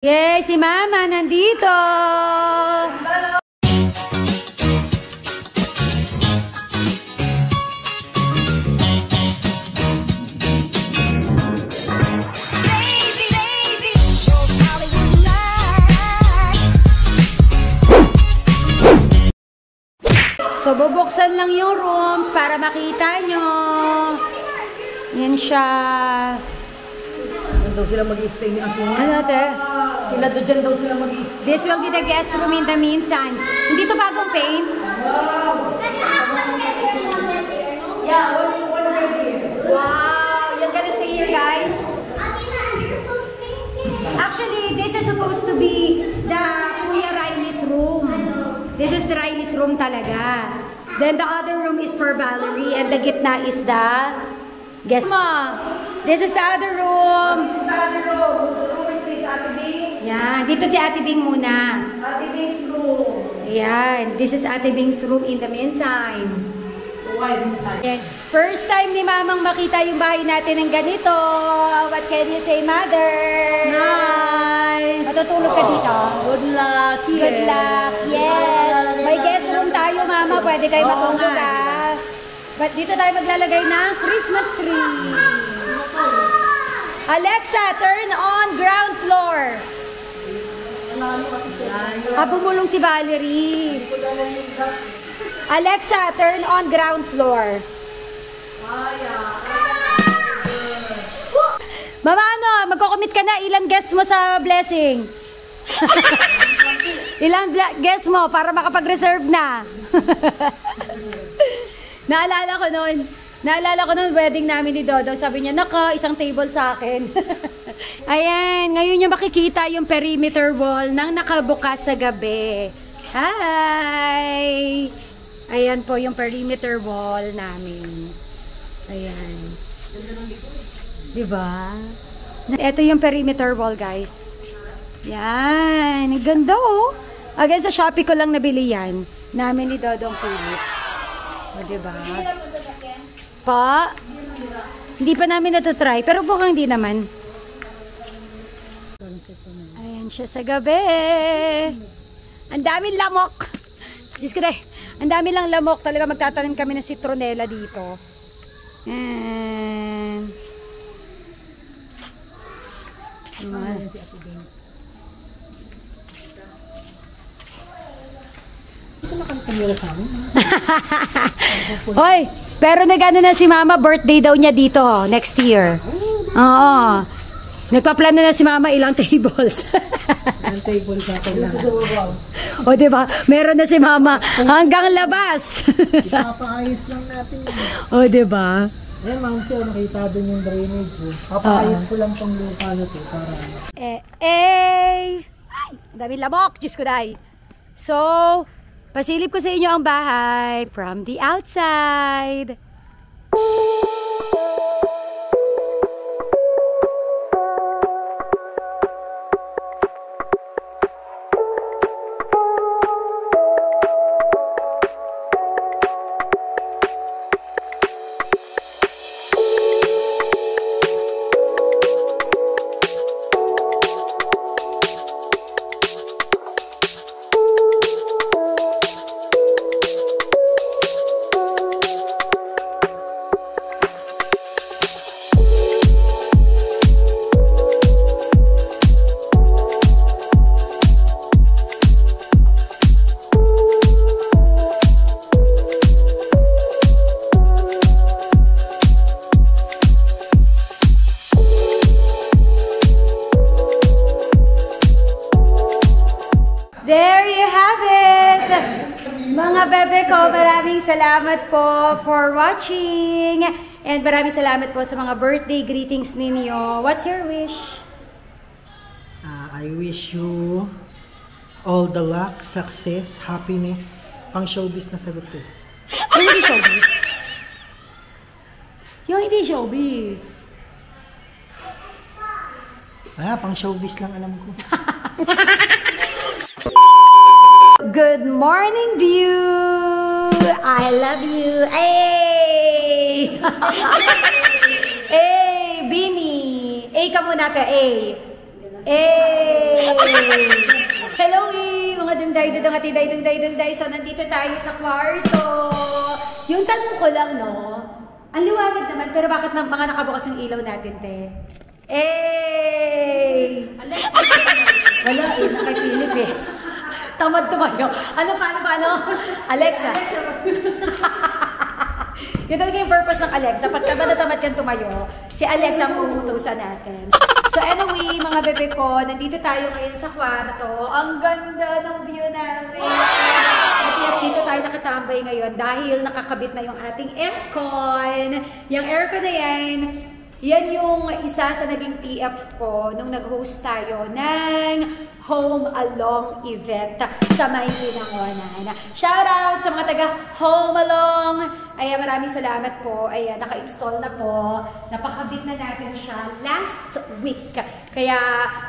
Yay! Si Mama nandito! So, bubuksan lang yung rooms para makita nyo. Yan siya. Doon daw sila mag-i-stay ni Ate. Ano, te? Sila doon daw sila mag-i-stay. This will be the guest room in the meantime. Hindi to bagong paint? Yeah, one bedroom. Wow! You're gonna stay here, guys? Actually, this is supposed to be the Kuya Riley's room. This is the Riley's room talaga. Then the other room is for Valerie and the gitna is the guest mo. This is the other room. This is the other room. Whose room is this, Ate Bing? Yan. Dito si Ate Bing muna. Ate Bing's room. Yan. This is Ate Bing's room in the meantime. Why didn't I? Yan. First time ni Mamang makita yung bahay natin ng ganito. What can you say, Mother? Nice. Matutulog ka dito? Good luck. Yes. Good luck. Yes. May guest room tayo, Mama. Pwede kayo matulog, ha? But dito tayo maglalagay ng Christmas tree. Alexa, turn on ground floor. Bumulong si Valerie. Alexa, turn on ground floor. Mama, ano? Magko-commit ka na. Ilan guests mo sa blessing? Ilang guests mo para makapag-reserve na? Naalala ko noon, wedding namin ni Dodo. Sabi niya, naka, isang table sa akin. Ayan, ngayon niya makikita yung perimeter wall ng nakabukas sa gabi. Hi! Ayan po yung perimeter wall namin. Ayan. Diba? Ito yung perimeter wall, guys. Yan. Ganda, oh. Again, sa Shopee ko lang nabili yan. Namin ni Dodong Philip. O, diba? Pa? Hindi pa namin natatry. Pero mukhang hindi naman. Ayan siya sa gabi. Ang daming lamok. Diyos ko dahil. Ang dami lang lamok. Talaga magtatanim kami ng citronella dito. And... Hoy, pero nag-ano na si Mama, birthday daw niya dito next year. Oo. Nagpaplano na si Mama ilang tables. Ilang tables natin lang. O, diba? Meron na si Mama hanggang labas. Ipapaayos lang natin. O, diba? Ayan, Ma'am Sio, nakita doon yung drainage. Papaayos ko lang pang lupa na to para... Ay! Ang dami lamok! Diyos ko dahi. So, pasilip ko sa inyo ang bahay from the outside. There you have it! Mga bebe ko, maraming salamat po for watching. And maraming salamat po sa mga birthday greetings ninyo. What's your wish? I wish you all the luck, success, happiness. Pang showbiz na sagot eh. Yung hindi showbiz? Yung hindi showbiz. Pang showbiz lang alam ko. Good morning, view! I love you! Hey! Hey, Bini! A ka muna ka, A. Hello, mga dungday. So, nandito tayo sa kwarto. Yung tanong ko lang, no? Ang liwanag naman, pero bakit mga nakabukas yung ilaw natin, te? Wala, nakipilip eh. Tamad tumayo. Paano? Alexa. Yun talaga yung purpose ng Alexa. Pagka tamad kang tumayo, si Alexa ang umutusan natin. So anyway, mga bebe ko, nandito tayo ngayon sa kwarto. Ang ganda ng view namin. At yes, dito tayo nakatambay ngayon dahil nakakabit na yung ating aircon. Yung aircon na yan yung isa sa naging TF ko nung nag-host tayo ng Home Along event sa Maynila. Shoutout sa mga taga Home Along! Ayan, maraming salamat po. Ayan, naka-install na po. Napakabit na natin siya last week. Kaya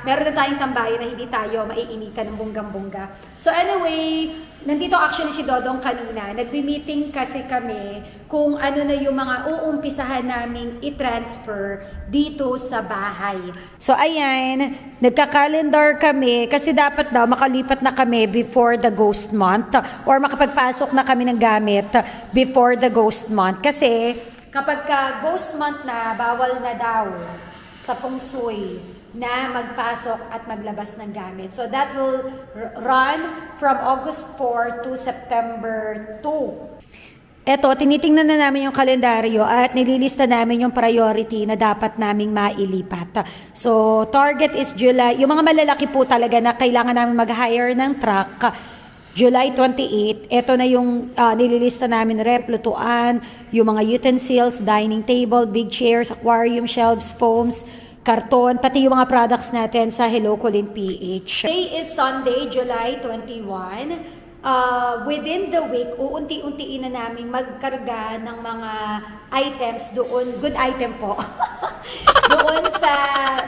meron na tayong tambayan na hindi tayo maiinitan ng bunggang-bungga. So anyway, nandito actually si Dodong kanina. Nagbi-meeting kasi kami kung ano na yung mga uumpisahan naming i-transfer dito sa bahay. So ayan, nagka-calendar kami kasi dapat daw makalipat na kami before the ghost month or makapagpasok na kami ng gamit before the ghost month. Kasi kapag ghost month na, bawal na daw sa feng shui na magpasok at maglabas ng gamit. So that will run from August 4 to September 2. Eto, tinitingnan na namin yung kalendaryo at nililista namin yung priority na dapat naming mailipat. So, target is July. Yung mga malalaki po talaga na kailangan namin mag-hire ng truck, July 28. Ito na yung nililista namin, rep, lutuan, yung mga utensils, dining table, big chairs, aquarium, shelves, foams, karton, pati yung mga products natin sa Hello Colin PH. Today is Sunday, July 21. Within the week, uunti-untiin na namin magkarga ng mga items doon, good item po, doon sa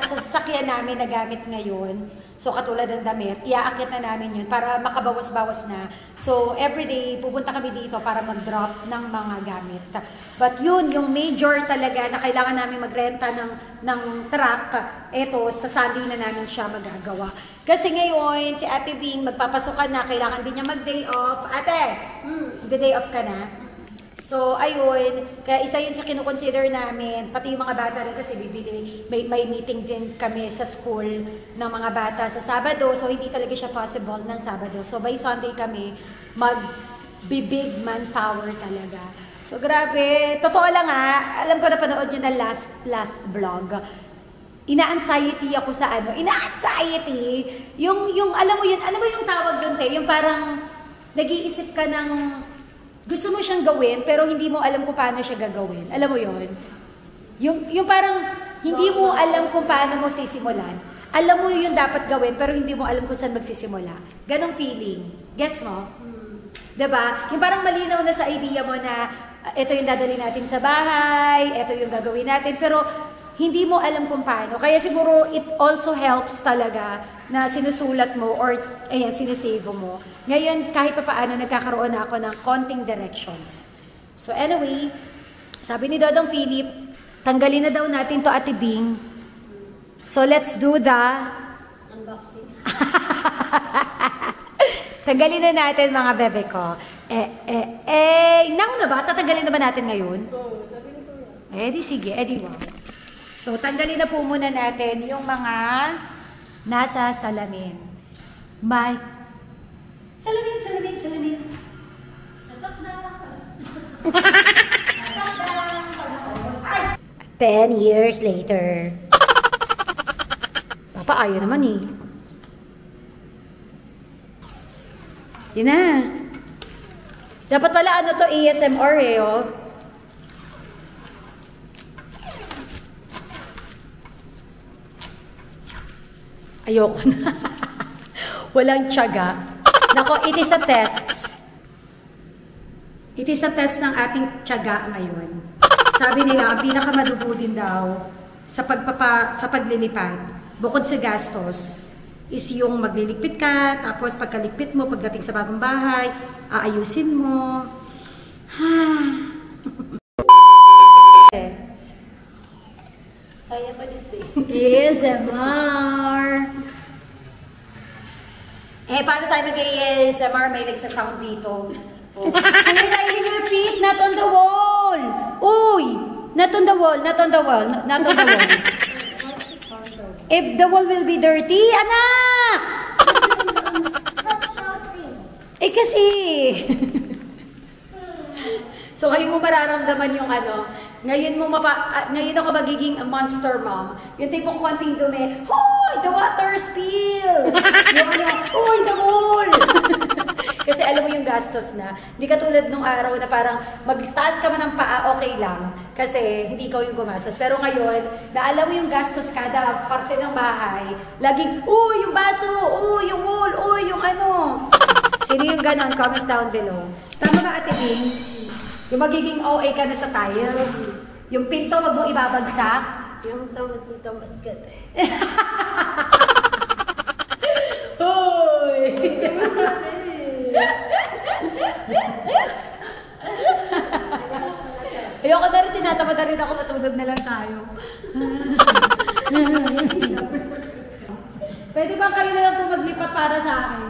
sasakyan namin na gamit ngayon. So, katulad ng damit, iaakit na namin yun para makabawas-bawas na. So, everyday, pupunta kami dito para mag-drop ng mga gamit. But yun, yung major talaga na kailangan namin magrenta ng truck, eto, sa Sunday na namin siya magagawa. Kasi ngayon, si Ate Bing, magpapasukan na, kailangan din niya mag-day off. Ate, day off ka na? So, ayun, kaya isa yun sa kinukonsider namin, pati yung mga bata rin kasi bibili, may meeting din kami sa school ng mga bata sa Sabado, so hindi talaga siya possible ng Sabado. So, by Sunday kami, mag-big manpower talaga. So, grabe, totoo lang alam ko na panood nyo na last vlog. Ina-anxiety ako sa ina-anxiety, yung alam mo yung tawag doon, te, yung parang nag-iisip ka ng gusto mo siyang gawin, pero hindi mo alam kung paano siya gagawin. Alam mo yun? Yung parang hindi mo alam kung paano mo sisimulan. Alam mo yung dapat gawin, pero hindi mo alam kung saan magsisimula. Ganong feeling. Gets mo? Diba? Yung parang malinaw na sa idea mo na ito yung dadali natin sa bahay, ito yung gagawin natin, pero hindi mo alam kung paano. Kaya siguro it also helps talaga na sinusulat mo or sinisave mo. Ngayon, kahit pa paano, nagkakaroon na ako ng konting directions. So anyway, sabi ni Dodong Philip, tanggalin na daw natin to Ate Bing. So let's do the unboxing. Tanggalin na natin mga bebe ko. Nauna ba? Tatanggalin na ba natin ngayon? Oo, sabi nito yan. Di sige, di wow. So, tanggalin na po muna natin yung mga nasa salamin. Salamin. Tatak na. 10 years later. Papa, ayaw naman eh. Yun na. Dapat pala to ASMR eh, oh. Ayoko na. Walang tiyaga. Nako, it is a test. It is a test ng ating tiyaga ngayon. Sabi nila, ang pinakamadugo din daw sa paglilipad, bukod sa gastos, is yung magliligpit ka, tapos pagkaligpit mo, pagdating sa bagong bahay, aayusin mo. Kaya pa this day. ASMR. Paano tayo mag-ASMR? May nagsasound dito. Oh. Kuya Riley, your feet, not on the wall. Uy! Not on the wall, not on the wall, not on the wall. If the wall will be dirty, anak! Kasi... So, ngayon mo mararamdaman yung ano, ngayon ako magiging monster mom. Yung tipong konting dumi, hoy, the water spill! Yung ano, hoy, the wall! Kasi alam mo yung gastos na. Hindi katulad nung araw na parang magtaas ka man ng paa, okay lang. Kasi hindi ikaw yung gumastos. Pero ngayon, na alam mo yung gastos kada parte ng bahay, laging, yung baso, yung wall, yung ano. Sino yung ganon? Comment down below. Tama ba, Ate Bing? Yung magiging OA ka na sa tiles. Yung pinto, wag mo ibabagsak. Yung tamad ka. Hoy! Ayoko na rin, tinatamad na rin ako, matulog na lang tayo. Pwede bang kayo na lang po maglipat para sa akin?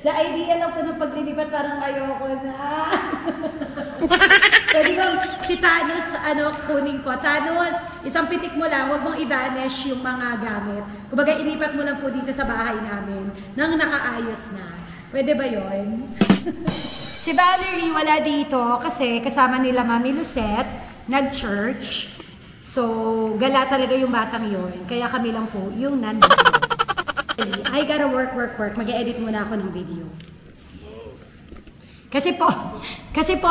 The idea lang po ng paglilipat, parang ayoko na. Pwede bang si Thanos, kunin ko? Thanos, isang pitik mo lang, huwag mong i-vanish yung mga gamit. Kumbaga, ilipat mo lang po dito sa bahay namin nang nakaayos na. Pwede ba yun? Si Valerie wala dito kasi kasama nila Mami Lucette, nag-church. So, gala talaga yung batang yun. Kaya kami lang po yung nandito. I gotta work. Mag-e-edit muna ako ng video. Kasi po,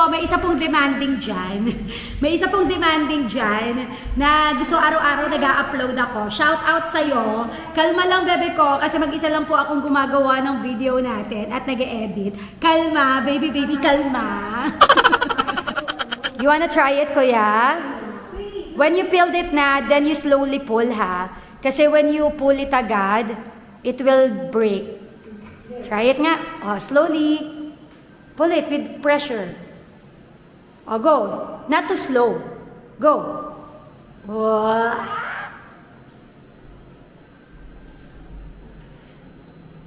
may isa pong demanding dyan. May isa pong demanding dyan na gusto araw-araw nag-a-upload ako. Shout out sa'yo. Kalma lang, bebe ko, kasi mag-isa lang po akong gumagawa ng video natin at nag-e-edit. Kalma, baby, kalma. You wanna try it, kuya? When you peeled it na, then you slowly pull, ha? Kasi when you pull it agad, it will break. Try it nga. Slowly. Pull it with pressure. Go. Not too slow. Go.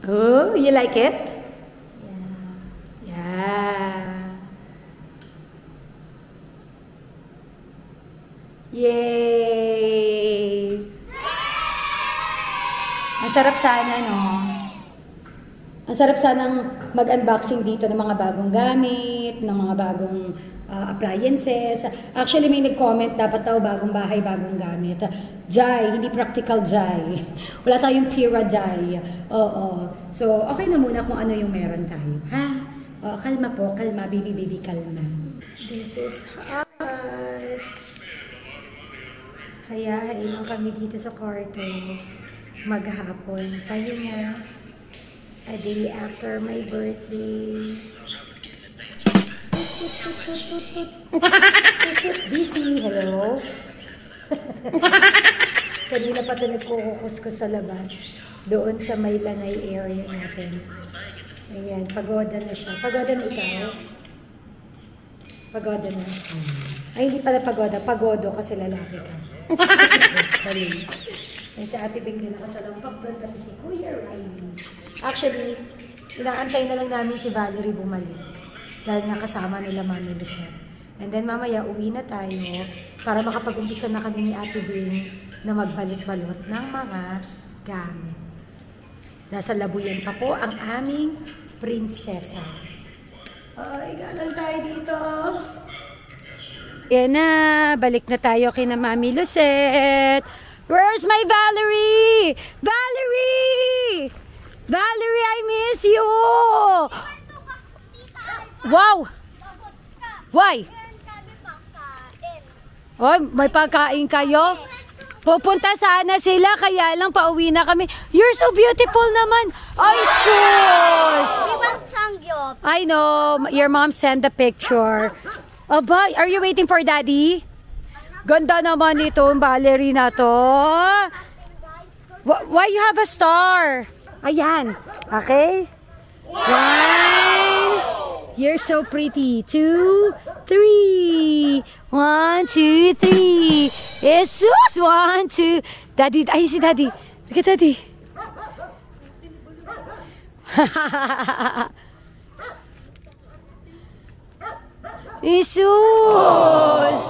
Oh, you like it? Yeah. Yay! Masarap sana, no? Ang sarap sanang mag-unboxing dito ng mga bagong gamit, ng mga bagong appliances. Actually, may nag-comment, dapat daw bagong bahay, bagong gamit. Jai, hindi practical Jai. Wala tayong Pira Jai. Oo. So, okay na muna kung ano yung meron tayo. Ha? Kalma po, kalma. Baby, kalma. This is us. Hayain lang kami dito sa kwarto. Maghapon. Pahinga. A day after my birthday. Busy, hello? Kanina pa ito nagkukukus ko sa labas. Doon sa may lanay area natin. Ayan, pagoda na siya. Pagoda na ikaw? Pagoda na. Ay, hindi pala pagoda. Pagodo kasi lalaki ka. Sorry. Ay, sa Ate Bing din nakasalampak doon, pati si Kuya Riley. Actually, inaantay na lang namin si Valerie bumalik. Dahil nakasama nila Mami Lucette. And then mamaya, uwi na tayo para makapag-umpisa na kami ni Ate Bing na magbalik-balot ng mga gamit. Nasa labuyan pa po ang aming prinsesa. Ay, galang tayo dito. Yan na, balik na tayo kina Mami Lucette. Where's my Valerie? Valerie! Valerie, I miss you! Wow! Why? Oh, may pagkain kayo? Pupunta sana sila, kaya lang pauwi na kami. You're so beautiful naman! Ay, sus! I know, your mom sent the picture. Aba, are you waiting for daddy? Ganda naman ito, Valerie na to. Why you have a star? Ayan. Okay? 1. You're so pretty. 2, 3. 1, 2, 3. Jesus! 1, 2. Daddy, ay si daddy. Look at daddy. Isus!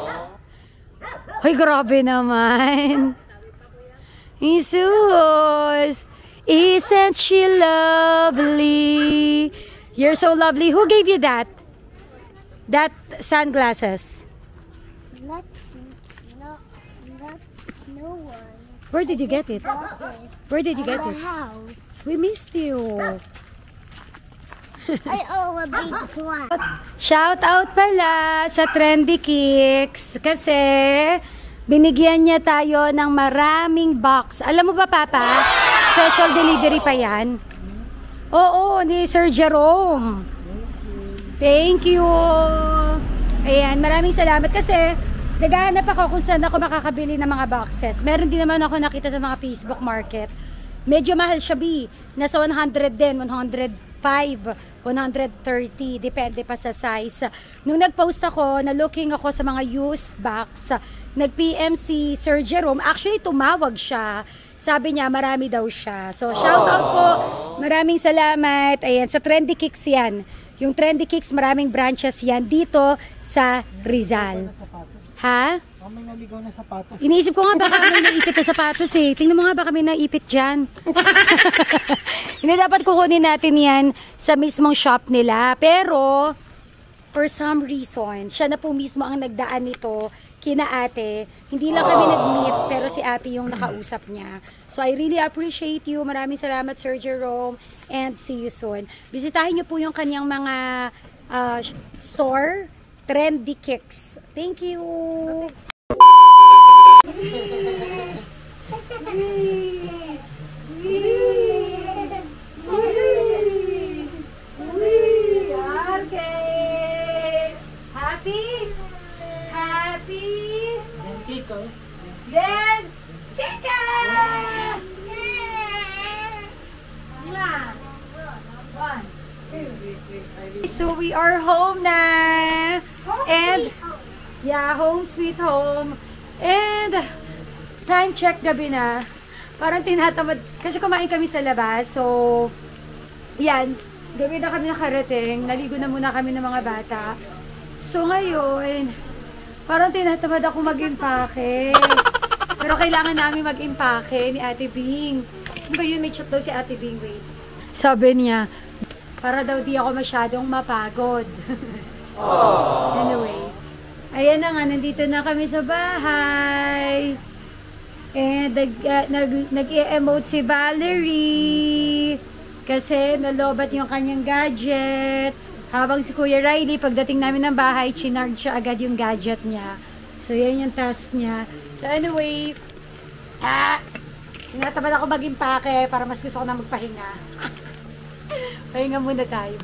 Ay, grabe naman. Isus! Isn't she lovely? You're so lovely. Who gave you that? That sunglasses? Not, no one. Where did you get it? Where did you get The it? house. We missed you. I owe a big one. Shout out pala sa Trendy Kicks kasi binigyan niya tayo ng maraming box. Alam mo ba, Papa? Special delivery pa yan. Oo, ni Sir Jerome. Thank you. Ayan, maraming salamat kasi naghahanap ako kung saan ako makakabili ng mga boxes. Meron din naman ako nakita sa mga Facebook Market. Medyo mahal siya, B. Nasa 100 din, 105, 130. Depende pa sa size. Nung nag-post ako, na looking ako sa mga used box, nag-PM si Sir Jerome. Actually, tumawag siya. Sabi niya, marami daw siya. So, shout out po. Maraming salamat. Ayan, sa Trendy Kicks yan. Yung Trendy Kicks, maraming branches yan dito sa Rizal. Ha? Oh, may naligaw na sapatos. Iniisip ko nga baka may naipit na sapatos eh. Tingnan mo nga baka may naipit dyan. Hindi, dapat kukunin natin yan sa mismong shop nila. Pero, for some reason, siya na po mismo ang nagdaan nito kina ate. Hindi lang kami nag-meet, pero si ate yung nakausap niya. So, I really appreciate you. Maraming salamat, Sir Jerome. And see you soon. Bisitahin niyo po yung kanyang mga store, Trendy Kicks. Thank you! Okay! Happy? Happy? Then, Tito. Then, Tika! One, two. So we are home na. And yeah, home sweet home. And time check gabi na. Parang tinatamad kasi kumain kami sa labas. So yan, gabi na kami nakarating. Naligo na muna kami ng mga bata. So ngayon, parang tinatamad ako mag-impake. Pero kailangan namin mag-impake ni Ate Bing. Ano ba yun? May chat daw si Ate Bing. Wait. Sabi niya, para daw di ako masyadong mapagod. Anyway, ayan na nga, nandito na kami sa bahay. And nag-emote si Valerie kasi nalobat yung kanyang gadget. Habang si Kuya Riley, pagdating namin ng bahay, chinarge siya agad yung gadget niya. So, yan yung task niya. So, anyway, tinatamad ako mag-impake para mas gusto ko na magpahinga. Pahinga muna tayo.